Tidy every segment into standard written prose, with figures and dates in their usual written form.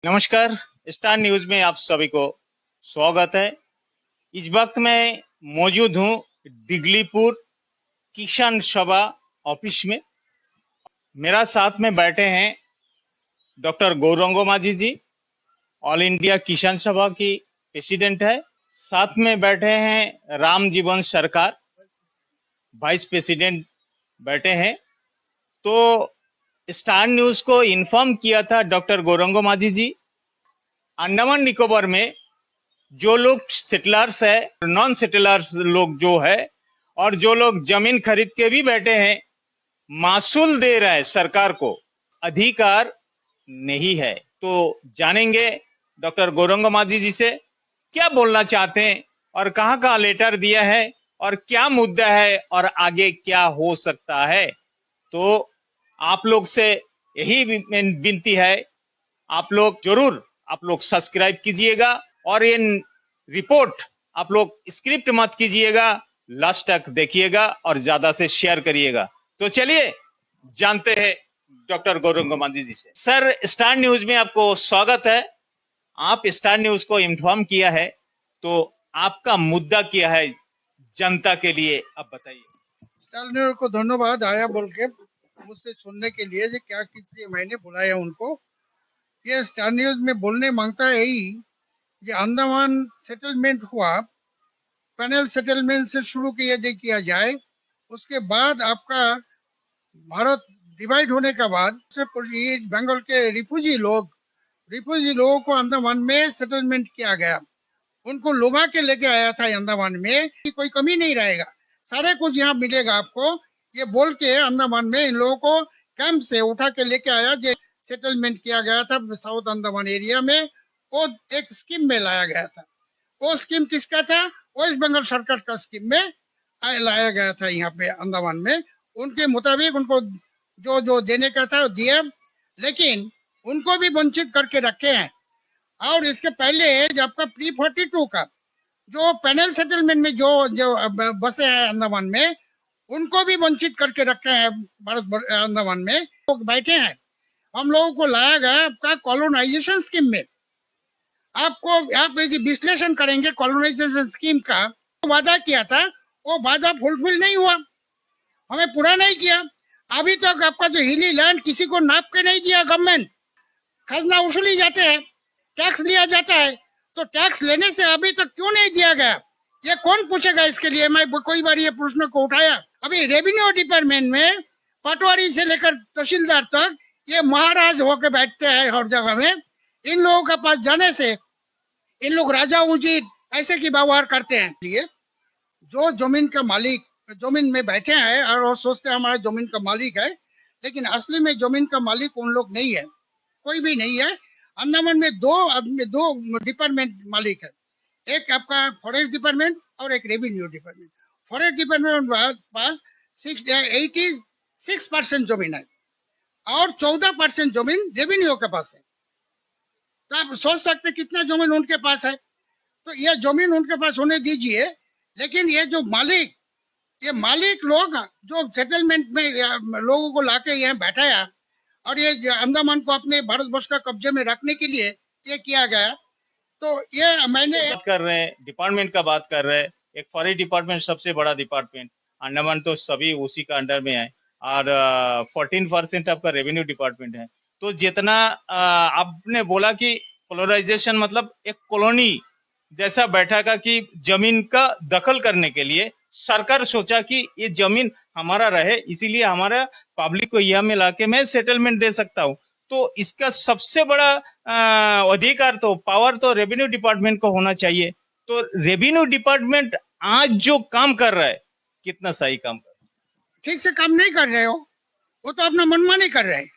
नमस्कार। Star news में आप सभी को स्वागत है। इस वक्त मैं मौजूद हूं दिगलीपुर किसान सभा ऑफिस में। मेरा साथ में बैठे हैं डॉक्टर गौरंगो माझी जी, ऑल इंडिया किसान सभा की प्रेसिडेंट है। साथ में बैठे हैं राम जीवन सरकार, वाइस प्रेसिडेंट बैठे हैं। तो स्टार न्यूज को इन्फॉर्म किया था डॉक्टर गौरंगो माझी जी, अंडमान निकोबार में जो लोग सेटलर्स है, नॉन सेटलर्स लोग जो है, और जो लोग जमीन खरीद के भी बैठे हैं, मासूल दे रहा है सरकार को, अधिकार नहीं है। तो जानेंगे डॉक्टर गौरंगो माझी जी से क्या बोलना चाहते हैं और कहाँ लेटर दिया है और क्या मुद्दा है और आगे क्या हो सकता है। तो आप लोग से यही विनती है, आप लोग सब्सक्राइब कीजिएगा और ये रिपोर्ट आप लोग स्क्रिप्ट मत कीजिएगा, लास्ट तक देखिएगा और ज्यादा से शेयर करिएगा। तो चलिए जानते हैं डॉक्टर गौरंगो माझी जी से। सर, स्टार न्यूज में आपको स्वागत है। आप स्टार न्यूज को इन्फॉर्म किया है, तो आपका मुद्दा क्या है जनता के लिए, आप बताइए। स्टार न्यूज को धन्यवाद आया बोल के मुझसे सुनने के लिए, जो क्या किस लिए मैंने बुलाया उनको। ये स्टार न्यूज में बोलने मांगता है यही, ये अंडमान सेटलमेंट हुआ, पैनल सेटलमेंट से शुरू किया जाए। उसके बाद आपका भारत डिवाइड होने के बाद ये बंगाल के रिफ्यूजी लोगों को अंडमान में सेटलमेंट किया गया। उनको लुभा के लेके आया था अंडमान में कि कोई कमी नहीं रहेगा, सारे कुछ यहाँ मिलेगा आपको, ये बोल के अंडमान में इन लोगों को कैंप से उठा के लेके आया। जो सेटलमेंट किया गया था साउथ अंडमान एरिया में, वो एक स्कीम में लाया गया था। वो स्कीम किसका था? वेस्ट बंगाल सरकार का स्कीम में लाया गया था यहाँ पे अंडमान में। उनके मुताबिक उनको जो जो देने का था दिया, लेकिन उनको भी वंचित करके रखे हैं। और इसके पहले जब आपका प्री-42 का जो पैनल सेटलमेंट में जो जो बसे हैं अंडमान में, उनको भी वंचित करके रखे हैं भारत अंडमान में। लोग बैठे हैं, हम लोगों को लाया गया आपका कॉलोनाइजेशन स्कीम में। आपको आप विश्लेषण करेंगे कॉलोनाइजेशन स्कीम का, तो वादा किया था वो वादा फुलफिल नहीं हुआ, हमें पूरा नहीं किया। अभी तक आपका जो हिली लैंड किसी को नाप के नहीं दिया गवर्नमेंट। खजना वसूली जाते हैं, टैक्स लिया जाता है, तो टैक्स लेने से अभी तक क्यों नहीं दिया गया? ये कौन पूछेगा इसके लिए? मैं कोई बार ये प्रश्न को उठाया। अभी रेवेन्यू डिपार्टमेंट में पटवारी से लेकर तहसीलदार तक ये महाराज होकर बैठते हैं हर जगह में। इन लोगों के पास जाने से इन लोग राजा उचित ऐसे की व्यवहार करते हैं। लिए जो जमीन का मालिक जमीन में बैठे हैं और वो सोचते हैं हमारा जमीन का मालिक है, लेकिन असली में जमीन का मालिक उन लोग नहीं है, कोई भी नहीं है। अंडमान में दो डिपार्टमेंट मालिक है, एक आपका फॉरेस्ट डिपार्टमेंट और एक रेवेन्यू डिपार्टमेंट। फॉरेस्ट डिपार्टमेंट पास 86% जमीन है और 14% जमीन रेवेन्यू के पास है। तो आप सोच सकते कितना जमीन उनके पास है। तो ये जमीन उनके पास होने दीजिए, लेकिन ये जो मालिक लोग जो सेटलमेंट में लोगों को लाके यहाँ बैठाया और ये अंडमान को अपने भारतवर्ष का कब्जे में रखने के लिए ये किया गया। तो ये मैंने बात कर रहे हैं, डिपार्टमेंट का बात कर रहे हैं। एक फॉरेस्ट डिपार्टमेंट सबसे बड़ा डिपार्टमेंट, अंडमान तो सभी उसी का अंडर में है, और 14% आपका रेवेन्यू डिपार्टमेंट है। तो जितना आपने बोला कि पोलराइजेशन मतलब एक कॉलोनी जैसा बैठा का कि जमीन का दखल करने के लिए सरकार सोचा कि ये जमीन हमारा रहे, इसीलिए हमारा पब्लिक को यह मिला के मैं सेटलमेंट दे सकता हूँ। तो इसका सबसे बड़ा अधिकार तो पावर तो रेवेन्यू डिपार्टमेंट को होना चाहिए। तो रेवेन्यू डिपार्टमेंट आज जो काम कर रहा है, कितना सही काम कर रहा है? ठीक से काम नहीं कर रहे हो, वो तो अपना मनमानी कर रहे हैं,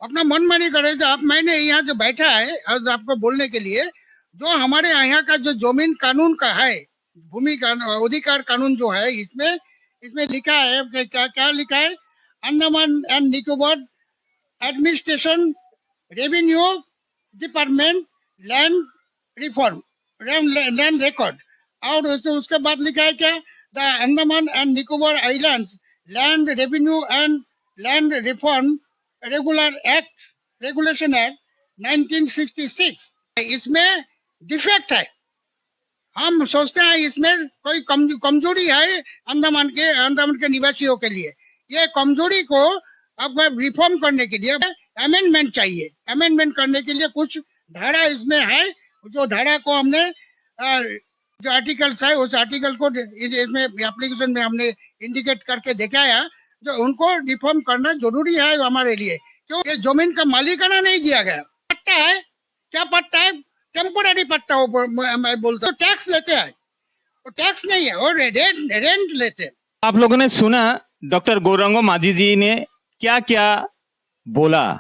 अपना मनमानी कर रहे हैं। आप मैंने यहाँ जो बैठा है आज आपको बोलने के लिए, जो हमारे यहाँ का जो जमीन कानून का है, भूमि का अधिकार कानून जो है, इसमें लिखा है कि क्या क्या लिखा है? Andaman and Nicobar administration revenue department land reform land record. और उसके बाद लिखा है क्या? The Andaman and Nicobar islands land revenue and land reform regulation act 1966। इसमें डिफेक्ट है। हम सोचते हैं इसमें कोई कमजोरी है अंडमान के निवासियों के लिए। ये कमजोरी को अब रिफॉर्म करने के लिए अमेंडमेंट चाहिए। अमेंडमेंट करने के लिए कुछ धारा इसमें है, जो धारा को हमने जो आर्टिकल्स है उस आर्टिकल को इसमें एप्लीकेशन में हमने इंडिकेट करके दिखाया, जो उनको रिफॉर्म करना जरूरी है हमारे लिए। क्यों? ये जमीन का मालिकाना नहीं दिया गया। पट्टा है, क्या पट्टा है? टेम्पोररी पट्टा हो, मैं बोलता हूँ। टैक्स लेते हैं, तो टैक्स नहीं है, और रेंट लेते हैं। आप लोगों ने सुना डॉक्टर गौरंगो माझी जी ने क्या क्या बोला।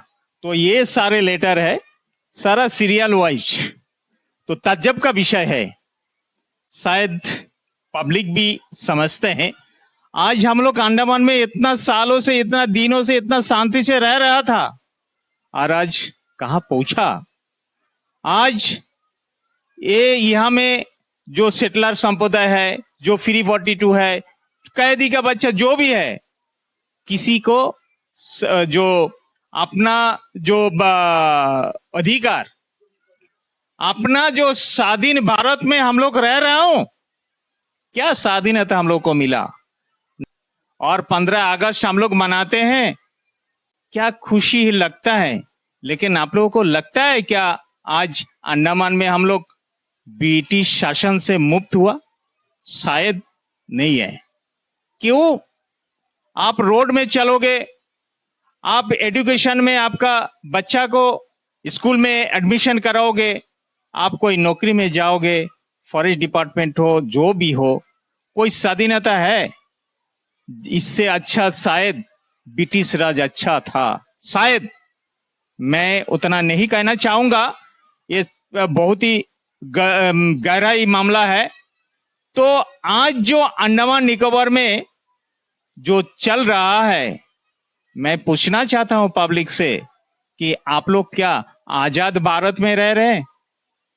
तो ये सारे लेटर है, सारा सीरियल वाइज, तो ताज्जुब का विषय है। शायद पब्लिक भी समझते हैं। आज हम लोग अंडमान में इतना सालों से, इतना दिनों से, इतना शांति से रह रहा था, और आज कहाँ पहुंचा। आज ये यहाँ में जो सेटलर संप्रदाय है, जो फ्री 42 है, कैदी का बच्चा जो भी है, किसी को जो अपना जो अधिकार, अपना जो स्वाधीन भारत में हम लोग रह रहे हो, क्या स्वाधीनता हम लोग को मिला। और 15 अगस्त हम लोग मनाते हैं, क्या खुशी लगता है। लेकिन आप लोगों को लगता है क्या आज अंडमान में हम लोग ब्रिटिश शासन से मुक्त हुआ? शायद नहीं है। क्यों? आप रोड में चलोगे, आप एजुकेशन में आपका बच्चा को स्कूल में एडमिशन कराओगे, आप कोई नौकरी में जाओगे, फॉरेस्ट डिपार्टमेंट हो, जो भी हो, कोई स्वाधीनता है? इससे अच्छा शायद ब्रिटिश राज अच्छा था। शायद, मैं उतना नहीं कहना चाहूंगा, ये बहुत ही गहराई मामला है। तो आज जो अंडमान निकोबार में जो चल रहा है, मैं पूछना चाहता हूं पब्लिक से कि आप लोग क्या आजाद भारत में रह रहे हैं?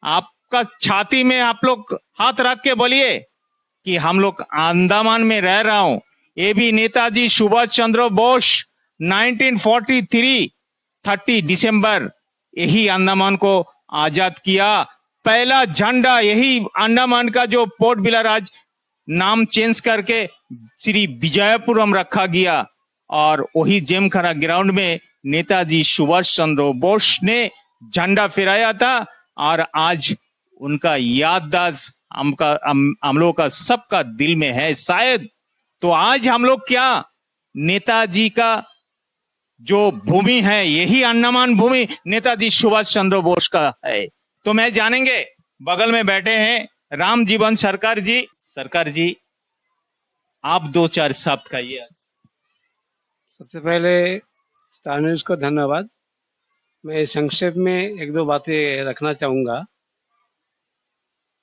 आपका छाती में आप लोग हाथ रख के बोलिए कि हम लोग अंडमान में रह रहा हूं। ये भी नेताजी सुभाष चंद्र बोस 1943 30 दिसंबर यही अंडमान को आजाद किया। पहला झंडा यही अंडमान का जो पोर्ट ब्लेयर आज नाम चेंज करके श्री विजयपुरम रखा गया, और वही जेमखरा ग्राउंड में नेताजी सुभाष चंद्र बोस ने झंडा फहराया था। और आज उनका याददाश्त हम लोग का सबका दिल में है शायद। तो आज हम लोग क्या नेताजी का जो भूमि है, यही अंडमान भूमि नेताजी सुभाष चंद्र बोस का है। तो मैं जानेंगे, बगल में बैठे हैं राम जीवन सरकार जी। सरकार जी, आप 2-4 शब्द कहिए। सबसे पहले स्टार न्यूज को धन्यवाद। मैं संक्षेप में एक दो बातें रखना चाहूँगा।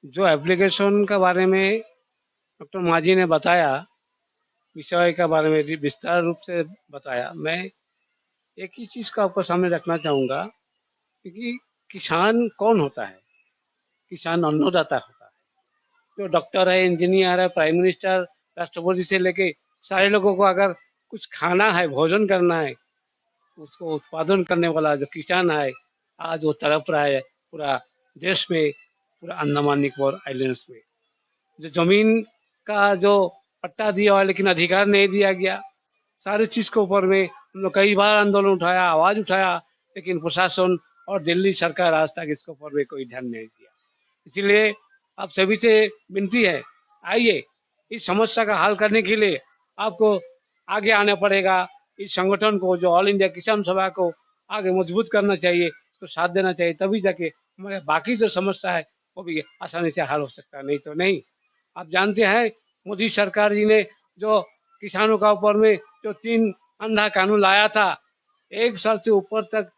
जो एप्लीकेशन का बारे में डॉक्टर माझी ने बताया, विषय का बारे में भी विस्तार रूप से बताया, मैं एक ही चीज़ को आपको सामने रखना चाहूँगा कि किसान कौन होता है। किसान अन्नदाता होता है। जो डॉक्टर है, इंजीनियर है, प्राइम मिनिस्टर, राष्ट्रपति से लेके सारे लोगों को अगर कुछ खाना है, भोजन करना है, उसको उत्पादन करने वाला जो किसान है, आज वो तड़प रहा है पूरा देश में, पूरा अंडमान निकोबार आइलैंड्स में। जो जमीन का जो पट्टा दिया हुआ लेकिन अधिकार नहीं दिया गया, सारी चीज के ऊपर में हम लोग कई बार आंदोलन उठाया, आवाज उठाया, लेकिन प्रशासन और दिल्ली सरकार आज तक इसके ऊपर में कोई ध्यान नहीं दिया। इसीलिए आप सभी से विनती है, आइए इस समस्या का हल करने के लिए आपको आगे आना पड़ेगा। इस संगठन को, जो ऑल इंडिया किसान सभा को आगे मजबूत करना चाहिए, तो साथ देना चाहिए, तभी जाके हमारे बाकी जो समस्या है वो भी आसानी से हल हो सकता है, नहीं तो नहीं। आप जानते हैं मोदी सरकार जी ने जो किसानों का ऊपर में जो 3 अंधा कानून लाया था, 1 साल से ऊपर तक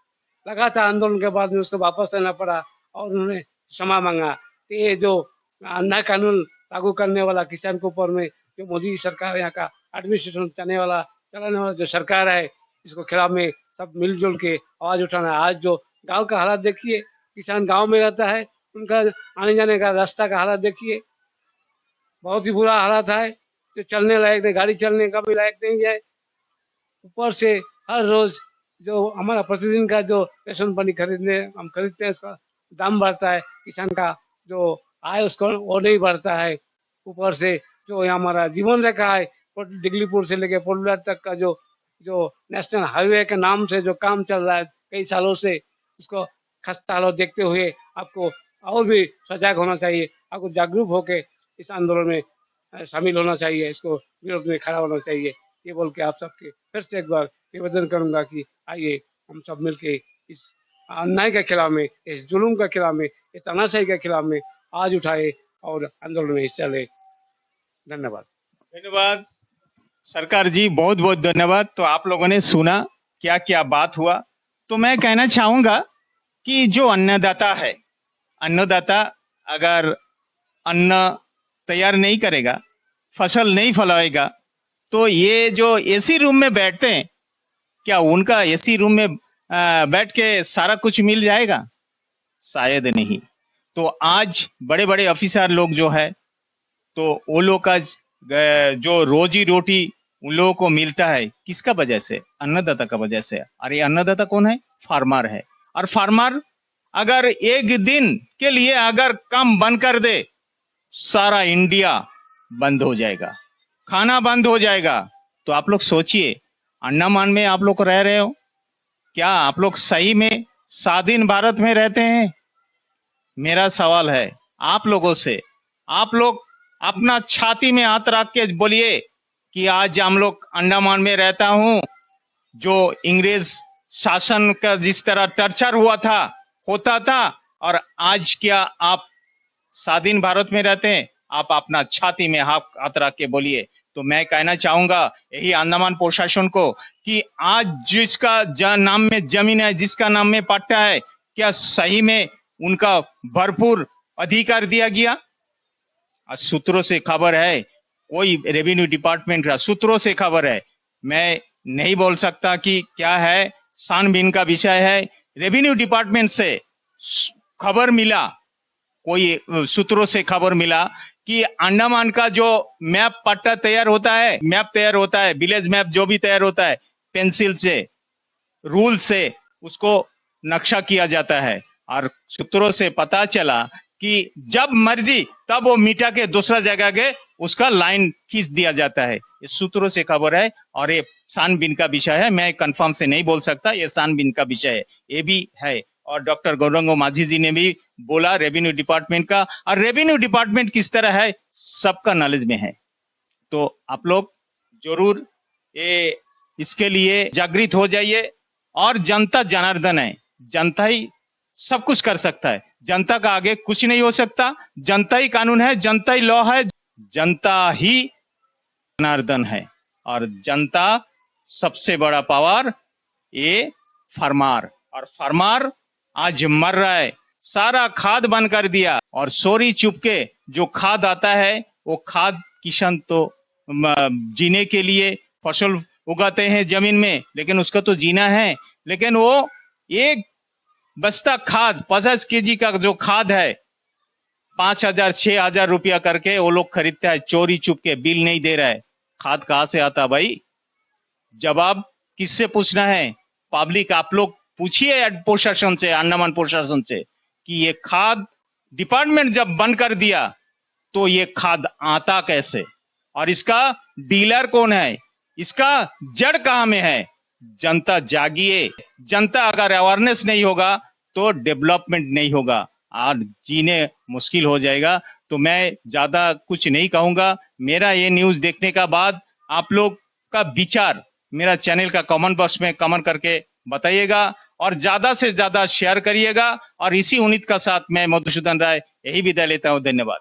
लगा था आंदोलन के बाद में उसको वापस लेना पड़ा और उन्होंने क्षमा मांगा। ये जो अंधा कानून लागू करने वाला किसान के ऊपर में जो मोदी सरकार, यहाँ का एडमिनिस्ट्रेशन चलाने वाला जो सरकार है, इसको खिलाफ में सब मिलजुल के आवाज उठाना। आज जो गांव का हालात देखिए, किसान गांव में रहता है, उनका आने जाने का रास्ता का हालात देखिए, बहुत ही बुरा हालात है। जो चलने लायक नहीं, गाड़ी चलने का भी लायक नहीं है। ऊपर से हर रोज जो हमारा प्रतिदिन का जो रेशन पानी खरीदने हम खरीदते हैं, उसका दाम बढ़ता है, किसान का जो आय उसको वो नहीं बढ़ता है। ऊपर से जो ये हमारा जीवन रेखा है, दिगलीपुर से लेके पोलर तक का जो जो नेशनल हाईवे के नाम से जो काम चल रहा है कई सालों से, उसको खस्ता हालत देखते हुए आपको और भी सजग होना चाहिए, आपको जागरूक होके इस आंदोलन में शामिल होना चाहिए, इसको विरोध में खड़ा होना चाहिए। ये बोल के आप सबके फिर से एक बार निवेदन करूंगा कि आइए हम सब मिलके इस अन्याय के खिलाफ में, इस जुल्म के खिलाफ में, इस तानाशाही के खिलाफ में आज उठाए और आंदोलन में हिस्सा ले। धन्यवाद। धन्यवाद सरकार जी, बहुत बहुत धन्यवाद। तो आप लोगों ने सुना क्या क्या बात हुआ। तो मैं कहना चाहूंगा कि जो अन्नदाता है, अन्नदाता अगर अन्न तैयार नहीं करेगा, फसल नहीं फलाएगा, तो ये जो एसी रूम में बैठते हैं, क्या उनका एसी रूम में बैठ के सारा कुछ मिल जाएगा? शायद नहीं। तो आज बड़े बड़े ऑफिसर लोग जो है, तो वो लोग का जो रोजी रोटी उन लोगों को मिलता है किसका वजह से? अन्नदाता का वजह से। और ये अन्नदाता कौन है? फार्मर है। और फार्मर अगर एक दिन के लिए अगर काम बंद कर दे, सारा इंडिया बंद हो जाएगा, खाना बंद हो जाएगा। तो आप लोग सोचिए, अंडमान में आप लोग रह रहे हो, क्या आप लोग सही में स्वाधीन भारत में रहते हैं? मेरा सवाल है आप लोगों से, आप लोग अपना छाती में हाथ रख के बोलिए कि आज हम लोग अंडमान में रहता हूं, जो अंग्रेज शासन का जिस तरह टर्चर होता था, और आज क्या आप स्वाधीन भारत में रहते हैं? आप अपना छाती में हाथ रख के बोलिए। तो मैं कहना चाहूंगा यही अंडमान प्रशासन को कि आज जिसका नाम में जमीन है, जिसका नाम में पट्टा है, क्या सही में उनका भरपूर अधिकार दिया गया? सूत्रों से खबर है, कोई रेवेन्यू डिपार्टमेंट का सूत्रों से खबर है, मैं नहीं बोल सकता कि क्या है, छानबीन का विषय है। रेवेन्यू डिपार्टमेंट से खबर मिला, कोई सूत्रों से खबर मिला कि अंडमान का जो मैप पट्टा तैयार होता है, मैप तैयार होता है, विलेज मैप जो भी तैयार होता है, पेंसिल से, रूल से उसको नक्शा किया जाता है। और सूत्रों से पता चला कि जब मर्जी तब वो मिटा के दूसरा जगह के उसका लाइन खींच दिया जाता है। ये सूत्रों से खबर है और ये छानबीन का विषय है, मैं कंफर्म से नहीं बोल सकता, ये छानबीन का विषय है, ये भी है। और डॉक्टर गौरंग माझी जी ने भी बोला रेवेन्यू डिपार्टमेंट का, और रेवेन्यू डिपार्टमेंट किस तरह है सबका नॉलेज में है। तो आप लोग जरूर ये इसके लिए जागृत हो जाइए। और जनता जनार्दन है, जनता ही सब कुछ कर सकता है, जनता का आगे कुछ नहीं हो सकता। जनता ही कानून है, जनता ही लॉ है, जनता ही जनार्दन है, और जनता सबसे बड़ा पावर ये फार्मर। और फार्मर आज मर रहा है, सारा खाद बंद कर दिया, और चोरी चुपके जो खाद आता है वो खाद किसान तो जीने के लिए फसल उगाते हैं जमीन में, लेकिन उसका तो जीना है, लेकिन वो एक बस्ता खाद 50 केजी का जो खाद है 5,000 6,000 रुपया करके वो लोग खरीदते हैं, चोरी चुपके, बिल नहीं दे रहा है। खाद कहाँ से आता भाई? जवाब किससे पूछना है? पब्लिक, आप लोग पूछिए प्रशासन से, अंडमान प्रशासन से कि ये खाद डिपार्टमेंट जब बंद कर दिया तो ये खाद आता कैसे, और इसका डीलर कौन है, इसका जड़ कहाँ में है? जनता जागिए। जनता अगर अवेयरनेस नहीं होगा तो डेवलपमेंट नहीं होगा, आज जीने मुश्किल हो जाएगा। तो मैं ज्यादा कुछ नहीं कहूंगा। मेरा ये न्यूज देखने का बाद आप लोग का विचार मेरा चैनल का कमेंट बॉक्स में कमेंट करके बताइएगा, और ज्यादा से ज्यादा शेयर करिएगा। और इसी उम्मीद का साथ मैं मधुसूदन राय यही विदा लेता हूँ। धन्यवाद।